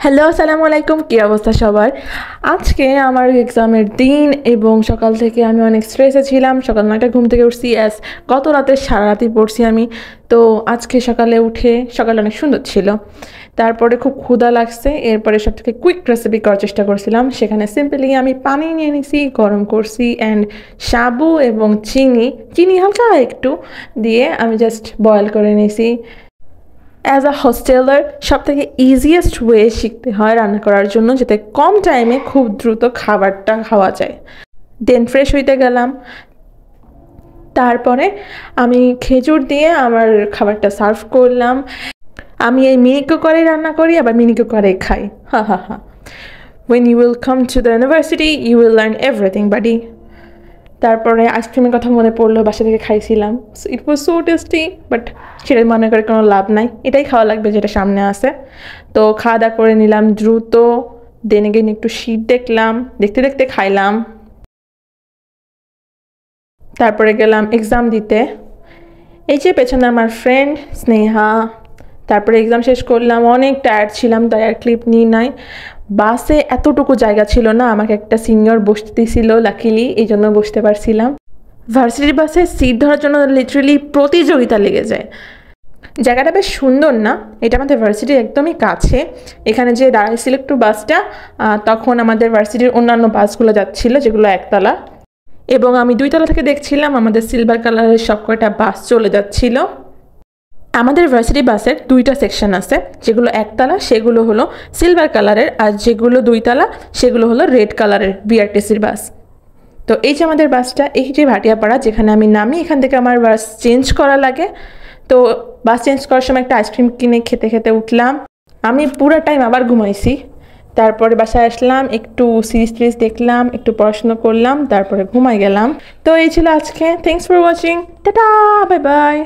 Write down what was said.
Hello, আসসালামু আলাইকুম। কী অবস্থা সবার? আজকে আমার এক্সামের দিন এবং সকাল থেকে আমি অনেক স্ট্রেসে ছিলাম। সকাল ৯টায় ঘুম থেকে উঠছি, গত রাতে সারা রাতই পড়ছি আমি। তো আজকে সকালে উঠে সকালটা অনেক সুন্দর ছিল। তারপরে খুব ক্ষুধা লাগছে, এরপরে সব থেকে কুইক রেসিপি করার চেষ্টা করছিলাম। সেখানে সিম্পলি আমি পানি নিয়ে নিছি, গরম করছি অ্যান্ড সাবু এবং চিনি হালকা একটু দিয়ে আমি জাস্ট বয়েল করে নিয়েছি। অ্যাজ আ হোস্টেলার সবথেকে ইজিয়েস্ট ওয়ে শিখতে হয় রান্না করার জন্য, যাতে কম টাইমে খুব দ্রুত খাবারটা খাওয়া যায়। দেন ফ্রেশ হইতে গেলাম। তারপরে আমি খেজুর দিয়ে আমার খাবারটা সার্ভ করলাম। আমি এই মিনি কুকারে রান্না করি, আবার মিনি কুকারে খাই। হা হা হা। When you will come to the university, you will learn everything, buddy. তারপরে আইসক্রিমের কথা মনে পড়লো, বাসা থেকে খাইছিলাম। ইট ওয়াজ সো টেস্টি, বাট সেটা মনে করে কোনো লাভ নাই, এটাই খাওয়া লাগবে যেটা সামনে আছে। তো খাওয়া দাওয়া করে নিলাম দ্রুত। দেন এগেইন একটু শীত দেখলাম, দেখতে দেখতে খাইলাম। তারপরে গেলাম এক্সাম দিতে। এই যে পেছনে আমার ফ্রেন্ড স্নেহা। তারপরে এক্সাম শেষ করলাম, অনেক টায়ার্ড ছিলাম, তাই আর ক্লিপ নিই নাই। বাসে এতটুকু জায়গা ছিল না, আমাকে একটা সিনিয়র বসতে দিয়েছিল লাকিলি, এই জন্য বসতে পারছিলাম। ভার্সিটির বাসে সিট ধরার জন্য লিটারেলি প্রতিযোগিতা লেগে যায়। জায়গাটা বেশ সুন্দর না? এটা আমাদের ভার্সিটির একদমই কাছে। এখানে যে দাঁড়াইছিল একটু বাসটা, তখন আমাদের ভার্সিটির অন্যান্য বাসগুলো যাচ্ছিল, যেগুলো একতলা, এবং আমি ২তলা থেকে দেখছিলাম আমাদের সিলভার কালারের সব কয়টা বাস চলে যাচ্ছিল। আমাদের ভার্সিটি বাসের 2টা সেকশন আছে, যেগুলো একতলা সেগুলো হলো সিলভার কালারের, আর যেগুলো 2তলা সেগুলো হলো রেড কালারের বিআরটিসির বাস। তো এই যে আমাদের বাসটা, এই যে ভাটিয়াপাড়া যেখানে আমি নামি, এখান থেকে আমার বাস চেঞ্জ করা লাগে। তো বাস চেঞ্জ করার সময় একটা আইসক্রিম কিনে খেতে খেতে উঠলাম। আমি পুরো টাইম আবার ঘুমাইছি। তারপরে বাসায় আসলাম, একটু সিরিজ দেখলাম, একটু পড়াশোনা করলাম, তারপরে ঘুমাই গেলাম। তো এই ছিল আজকে। Thanks for watching. Tata, bye bye.